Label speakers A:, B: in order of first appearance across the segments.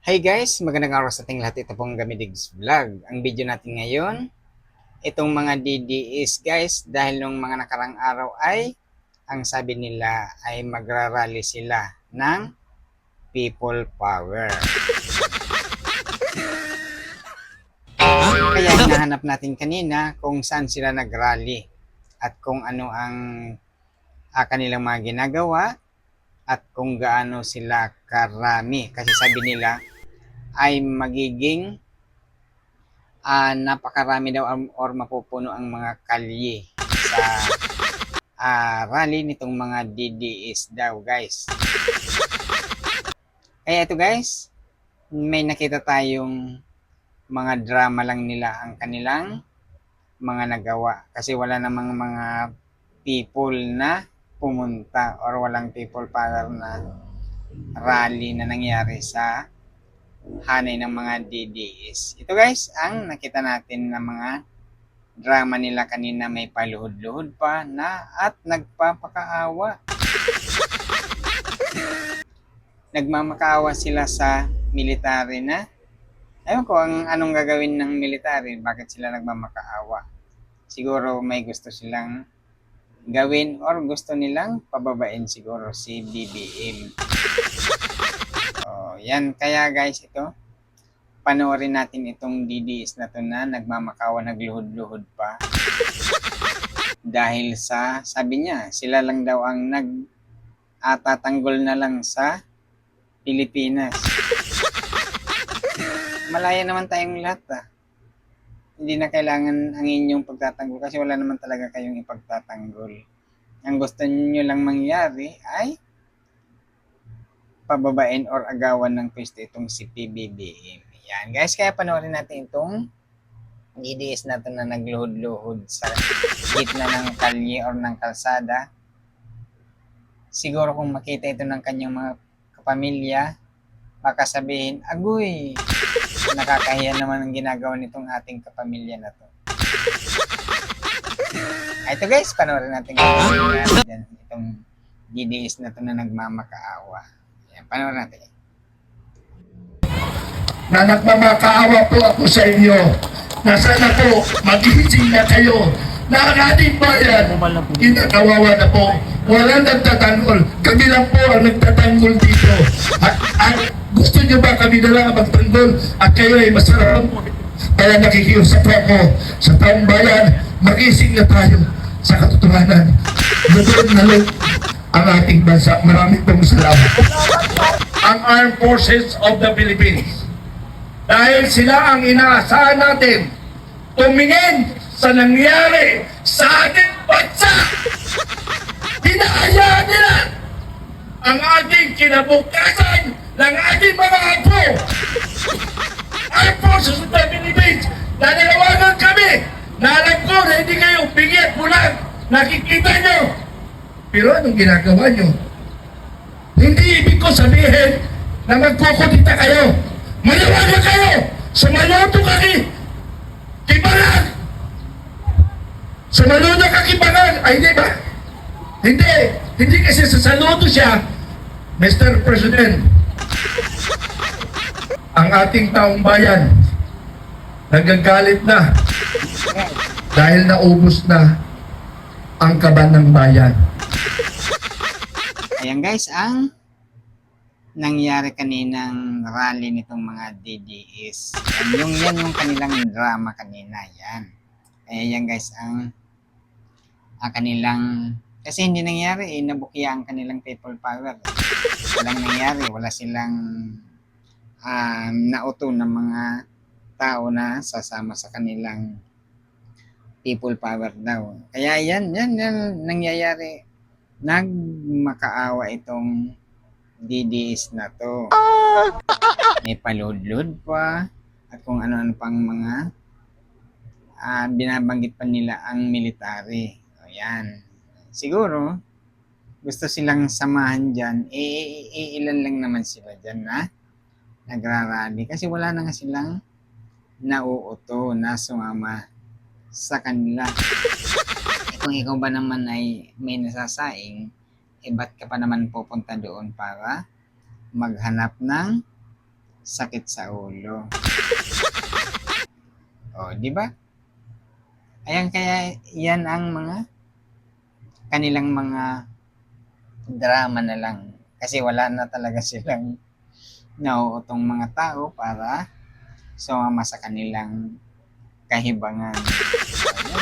A: Hi guys, magandang araw sa ating lahat. Ito pong Gamidigs Vlog. Ang video natin ngayon, itong mga DDS guys, dahil nung mga nakarang araw ay, ang sabi nila ay magrarally sila ng People Power. Kaya hinahanap natin kanina kung saan sila nagrally at kung ano ang kanilang mga ginagawa at kung gaano sila karami. Kasi sabi nila ay magiging napakarami daw or mapupuno ang mga kalye sa rally nitong mga DDS daw guys. Kaya ito guys, may nakita tayong mga drama lang nila ang kanilang mga nagawa. Kasi wala namang mga people na pumunta or walang people power na rally na nangyari sa hanay ng mga DDS. Ito guys, ang nakita natin na mga drama nila kanina, may paluhod-luhod pa na at nagpapakaawa. Nagmamakaawa sila sa military na. Ayun ko ang anong gagawin ng military, bakit sila nagmamakaawa. Siguro may gusto silang gawin or gusto nilang pababain siguro si BBM. Yan, kaya guys, ito panoorin natin itong DDS na to na nagmamakawa, nagluhod-luhod pa. Dahil sa, sabi niya, sila lang daw ang tatanggol na lang sa Pilipinas. Malaya naman tayong lahat Hindi na kailangan ang inyong pagtatanggol kasi wala naman talaga kayong ipagtatanggol. Ang gusto niyo lang mangyari ay pababain or agawan ng pwesto itong si PBBM. Yan guys, kaya panoorin natin itong DDS natin na nagluhod-luhod sa gitna ng kalye or ng kalsada. Siguro kung makita ito ng kanyang mga kapamilya, baka sabihin, agoy, nakakahiya naman ang ginagawa nitong ating kapamilya na to. Ito guys, panoorin natin itong DDS na to na nagmamakaawa. Yan, panoorin natin.
B: Na nagmamakaawa po ako sa inyo na sana po magising na kayo na ang ating bayan kinakawawa na po. Walang nagtatanggol. Kami lang po ang nagtatanggol dito. At gusto nyo ba kami na lang ang magtanggol at kayo ay masarap? Kaya nakikiusap ako sa taong bayan, magising na tayo sa katotohanan. Lubog na loob ang ating bansa. Maraming pong salamat. Ang Armed Forces of the Philippines, dahil sila ang inaasahan natin tumingin sa nangyari sa ating bansa. Hinahayaan nila ang ating kinabukasan ng ating mga apo. Armed Forces of the Philippines, nananawagan kami na alam ko na hindi kayo bigyan bulag. Nakikita nyo. Pero anong ginagawa nyo? Hindi ibig ko sabihin na magkukutita kayo. Malawagan kayo! Sumaluto ka kibangan! Sumaluto ka kibangan! Ay, di ba? Hindi! Hindi kasi sasaluto siya, Mr. President. Ang ating taong bayan nagagalit na dahil naubos na ang kaban ng bayan.
A: Ayan guys, ang nangyari kaninang rally nitong mga DDS. Yan yung kanilang drama kanina. Yan. Kaya yan guys, ang kanilang, kasi hindi nangyari, nabukya ang kanilang people power. Walang nangyari, wala silang nauto ng mga tao na sasama sa kanilang people power daw. Kaya yan nangyayari. Nagmakaawa itong DDS na to. May paludlod pa at kung ano-ano pang mga binabanggit pa nila ang military. O yan. Siguro, gusto silang samahan dyan. Ilan lang naman sila dyan na nagrarally. Kasi wala na nga silang nauuto na sumama sa kanila. Kung ikaw ba naman ay may nasasaing, ba't ka pa naman pupunta doon para maghanap ng sakit sa ulo. O, di ba? Ayan, kaya yan ang mga kanilang mga drama na lang. Kasi wala na talaga silang nauutong mga tao para sumama sa kanilang kahibangan.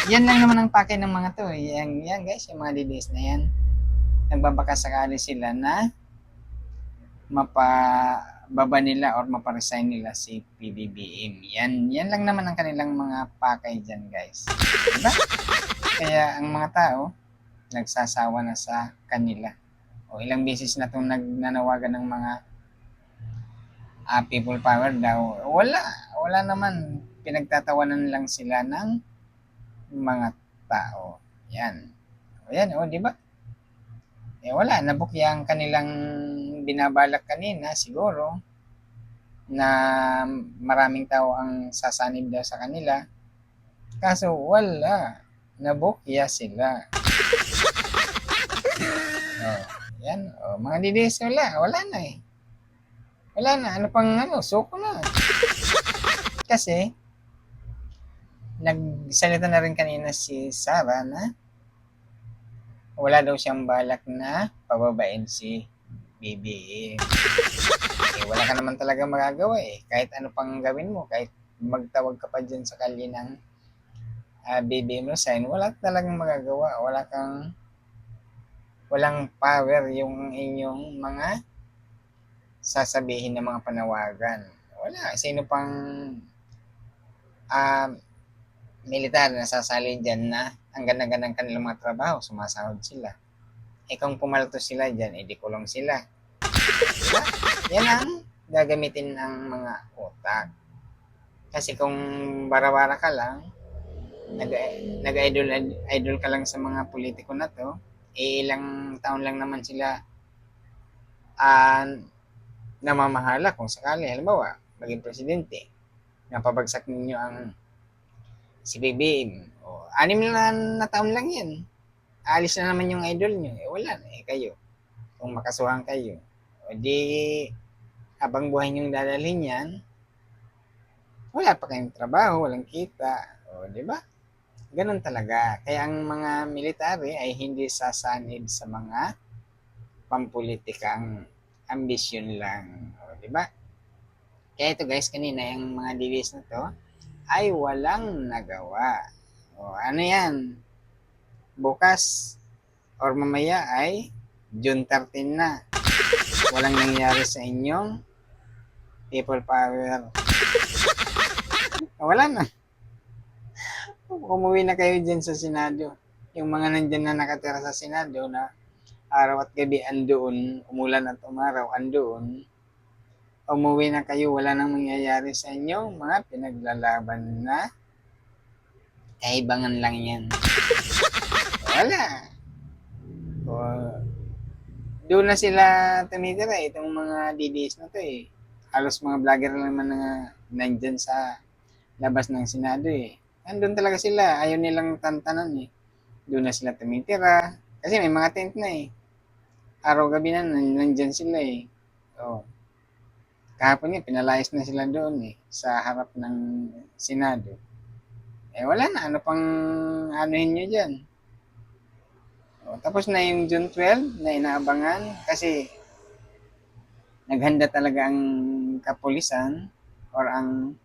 A: Yan lang naman ang pake ng mga to. Yan guys, yung mga DDS na yan. Nagbabakasakali sila na mapababa nila or maparesign nila si PBBM. Yan lang naman ang kanilang mga pakay dyan guys. Diba? Kaya ang mga tao, nagsasawa na sa kanila. O ilang beses na itong nagnanawagan ng mga people power daw. Wala naman. Pinagtatawanan lang sila ng mga tao. Yan. O yan, o, di ba? Wala, nabukya ang kanilang binabalak kanina, siguro, na maraming tao ang sasanib daw sa kanila. Kaso wala, nabukya sila. Yan, mga DDS, wala na eh. Wala na, ano pang suko na. Kasi, nagsalita na rin kanina si Sara na wala daw siyang balak na pababain si BBM. Wala ka naman talaga magagawa eh. Kahit ano pang gawin mo, kahit magtawag ka pa dyan sa kali ng BBM resign, wala talagang magagawa. Walang power yung inyong mga sasabihin ng mga panawagan. Wala. Sino pang militar na sasali dyan na ang ganda-ganda ng kanilang mga trabaho, sumasahod sila. Kung pumalto sila dyan, edi kulong sila. Diba? Yan ang gagamitin ng mga utak. Kasi kung bara-bara ka lang, nag-idol ka lang sa mga politiko na to, ilang taon lang naman sila namamahala kung sakali. Halimbawa, maging presidente, napabagsak ninyo ang si BBM. O, 6 na taon lang yan. Alis na naman yung idol nyo. Wala na kayo. Kung makasuhan kayo. O di, habang buhay nyo dadalhin yan, wala pa kayong trabaho, walang kita. O, di ba? Ganun talaga. Kaya ang mga military ay hindi sasanid sa mga pampolitikang ambisyon lang. O, di ba? Kaya ito guys, kanina yung mga DDS na to ay walang nagawa. O, ano yan? Bukas or mamaya ay June 13 na. Walang nangyari sa inyong people power. Wala na. Umuwi na kayo dyan sa Senado. Yung mga nandyan na nakatira sa Senado na araw at gabi andoon, umulan at umaraw andoon, umuwi na kayo, wala nang mangyayari sa inyo, mga pinaglalaban na kahibangan lang yan. Wala. O, doon na sila tumitira itong mga DDS na to eh. Halos mga vlogger lang naman na nandyan sa labas ng Senado eh. Andun talaga sila, ayaw nilang tantanan eh. Doon na sila tumitira. Kasi may mga tent na eh. Araw-gabi na nandyan sila eh. O, kahapon nga, pinalayas na sila doon eh, sa harap ng Senado. Wala na, ano pang anuhin nyo dyan? Tapos na yung June 12 na inaabangan kasi naghanda talaga ang kapulisan or ang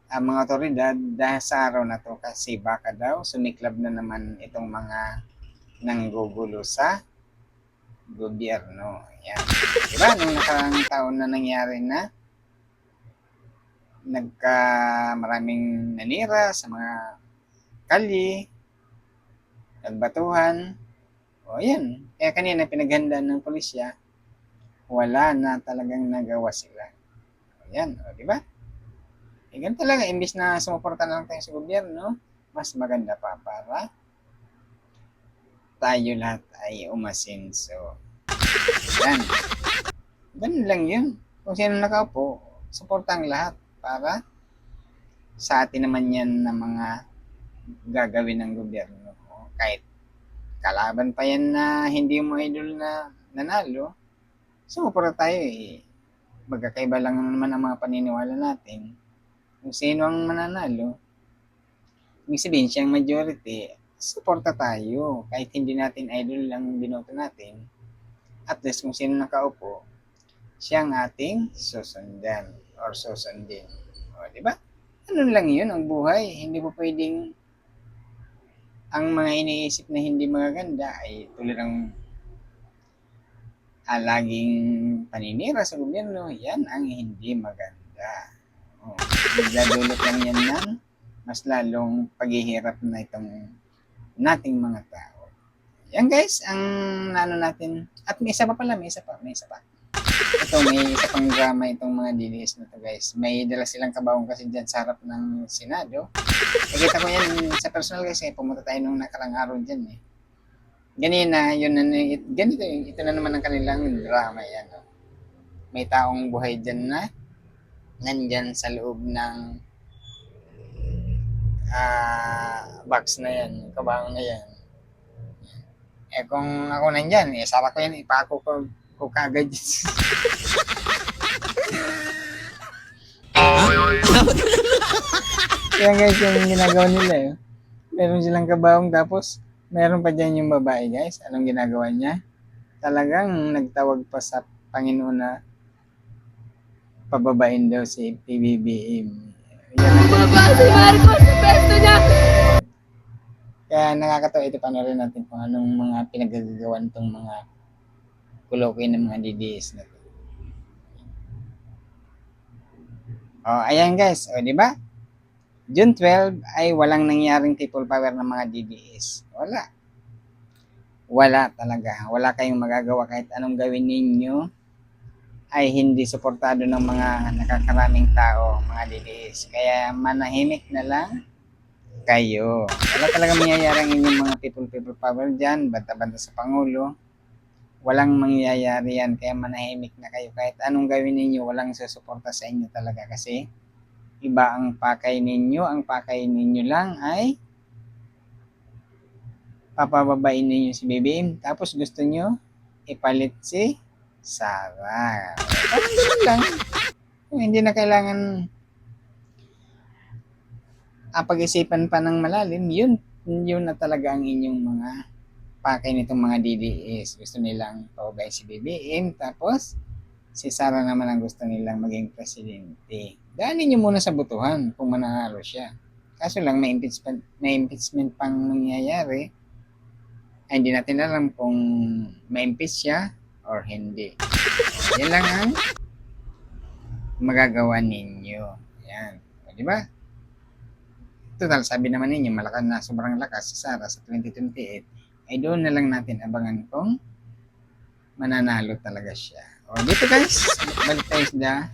A: mga otoridad dahil sa araw na to kasi baka daw sumiklab na naman itong mga nanggugulo sa gobyerno. Yan. Diba? Nung nakarang taon na nangyari na maraming nanira sa mga kalye, nagbatuhan. O yan. Kaya kanina pinaghandaan ng pulisya, wala na talagang nagawa sila. O yan. O, diba? Ganun talaga. Imbis na sumuporta na lang tayo sa gobyerno, mas maganda pa para tayo lahat ay umasenso. Yan. Ganun lang yun. Kung sino nakaupo, suporta ang lahat para sa atin naman yan na mga gagawin ng gobyerno. Kahit kalaban pa yan na hindi mo idol na nanalo, sumuporta tayo eh. magkakaiba lang naman ang mga paniniwala natin. Kung sino ang mananalo, ibig sabihin siyang majority, suporta tayo. Kahit hindi natin idol lang binoto natin, at least kung sino nakaupo, siyang ating susundan or susundin. O, di ba? Ano lang yun ang buhay. Hindi po pwedeng ang mga iniisip na hindi magaganda ay tulad ng laging paninira sa gobyerno, yan ang hindi maganda. O, magdadulot lang yan ng mas lalong paghihirap na itong nating mga tao. Yan guys, ang ano natin. At may isa pa pala, may isa pa. Ito, may isa pang drama itong mga DDS na to guys. May dala silang kabawang kasi dyan sa harap ng Senado. Nakita ko yan sa personal kasi pumunta tayo nung nakarang araw dyan eh. Ganina, yun na, ganito ito na naman ang kanilang drama yan. No? May taong buhay dyan na nandyan sa loob ng box na yan, kabawang na yan. Eh kung ako nandyan, sara ko yan, ipako ko kagad. Kaya guys, yung ginagawa nila eh. Meron silang kabawang tapos meron pa dyan yung babae guys. Anong ginagawa niya? Talagang nagtawag pa sa Panginoon na pababain daw si PBBM.
C: Bumaba si Marcos sa pwesto niya!
A: Kaya nakakatawa ito, panoorin natin kung anong mga pinagagagawan tong mga kulokoy ng mga DDS na to. O, ayan guys. O, di ba? June 12 ay walang nangyaring people power ng mga DDS. Wala. Wala talaga. Wala kayong magagawa kahit anong gawin ninyo ay hindi suportado ng mga nakakaraming tao, mga DDS. Kaya manahimik na lang kayo. Wala talaga mangyayari ang inyong mga people power dyan, banta-banta sa Pangulo. Walang mangyayari yan, kaya manahimik na kayo. Kahit anong gawin ninyo, walang susuporta sa inyo talaga kasi iba ang pakay ninyo. Ang pakay ninyo lang ay papababain ninyo si BBM, tapos gusto nyo ipalit si Sara. Parang ganun lang. Hindi na kailangan pag-isipan pa ng malalim, yun na talaga ang inyong mga pakay nitong mga DDS. Gusto nilang paubay si BBM, tapos si Sara naman ang gusto nilang maging presidente. Daanin nyo muna sa botohan kung mananalo siya. Kaso lang, may impeachment pang nangyayari. Ay, hindi natin alam kung ma-impeach siya or hindi. Yan lang ang magagawa ninyo. Yan. O, di ba? Total, sabi naman ninyo, malakas na, sobrang lakas si Sara sa 2028, ay doon na lang natin abangan kung mananalo talaga siya. O dito guys, balik tayo sa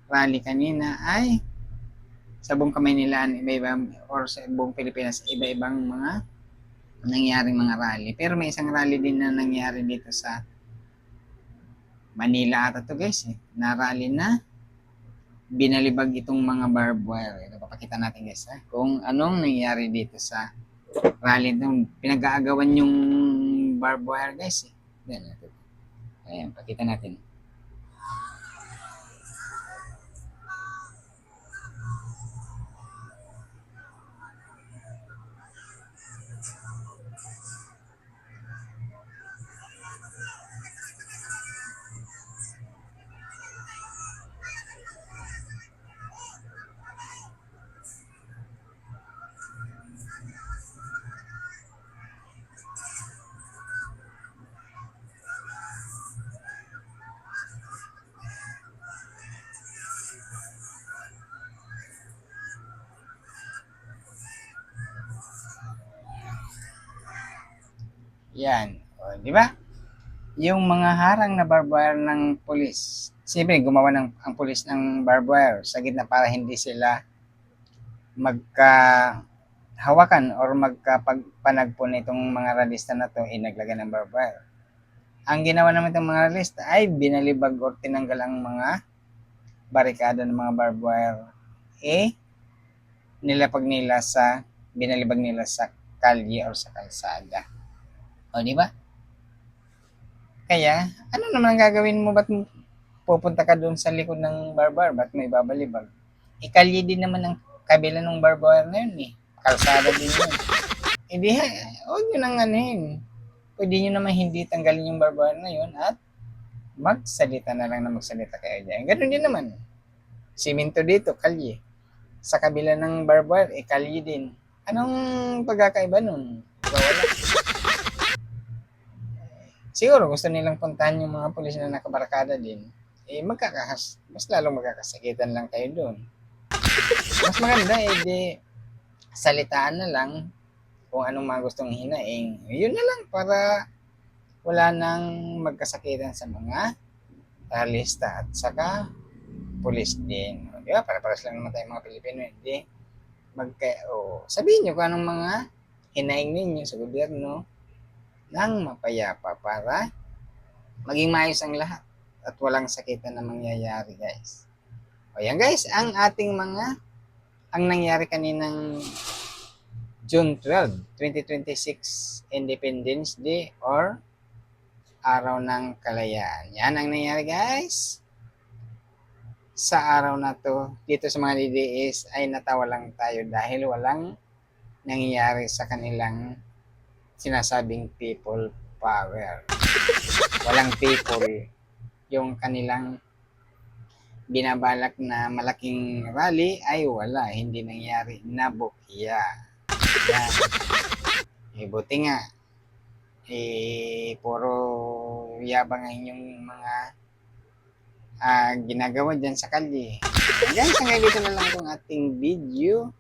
A: rally kanina ay sa buong Kamaynilaan, iba-ibang, or sa buong Pilipinas, iba-ibang mga nangyaring mga rally. Pero may isang rally din na nangyari dito sa Manila ata to guys eh, na rally na binalibag itong mga barbed wire. Ito, papakita natin guys kung anong nangyari dito sa rally ito. Pinag-aagawan yung barbed wire guys eh. Ayan, pakita natin. Yan. O, di ba? Yung mga harang na barbed wire ng pulis. Siyempre, gumawa ang pulis ng barbed wire sa gitna para hindi sila magkahawakan or magkapagpanagpon itong mga ralista na to, naglagay ng barbed wire. Ang ginawa naman itong mga ralista ay binalibag or tinanggal ang mga barikada ng mga barbed wire. Binalibag nila sa kalye or sa kalsada. O, di ba? Kaya, ano naman ang gagawin mo? Ba't pupunta ka doon sa likod ng barbar, ba't may babalibag? Ikalye din naman ang kabila ng barbar na yun eh. Kalsada din yun. E di, huwag nyo nang anuhin. Pwede nyo naman hindi tanggalin yung barbar na yun at magsalita na lang na magsalita kayo dyan. Ganun din naman. Simento dito, kalye. Sa kabila ng barbar, kalye din. Anong pagkakaiba nun? Diba wala? Siguro gusto nilang puntahan yung mga pulis na nakabarakada din. Mas lalong magkakasakitan lang kayo doon. Mas maganda di salitaan na lang kung anong mga gustong hinaing. Yun na lang para wala nang magkasakitan sa mga talista at saka pulis din. Di ba? Para-paras lang naman tayo mga Pilipino. Hindi sabihin nyo kung anong mga hinaing ninyo sa gobyerno ng mapayapa para maging maayos ang lahat at walang sakitan na mangyayari, guys. O yan, guys, ang nangyari kaninang June 12, 2026, Independence Day or Araw ng Kalayaan. Yan ang nangyari, guys. Sa araw na to, dito sa mga DDS ay natawa lang tayo dahil walang nangyayari sa kanilang sinasabing people power. Walang people. Yung kanilang binabalak na malaking rally ay wala. Hindi nangyari. Nabukya. Yan. Buti nga. Puro yabang ang inyong mga ginagawa dyan sa kalye. Guys, hanggang dito na lang itong ating video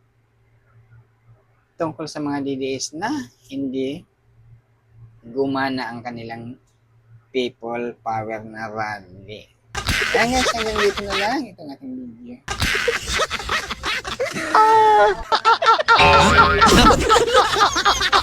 A: tungkol sa mga DDS na hindi gumana ang kanilang people power na rally. Kaya guys, hanggang dito na lang itong ating video.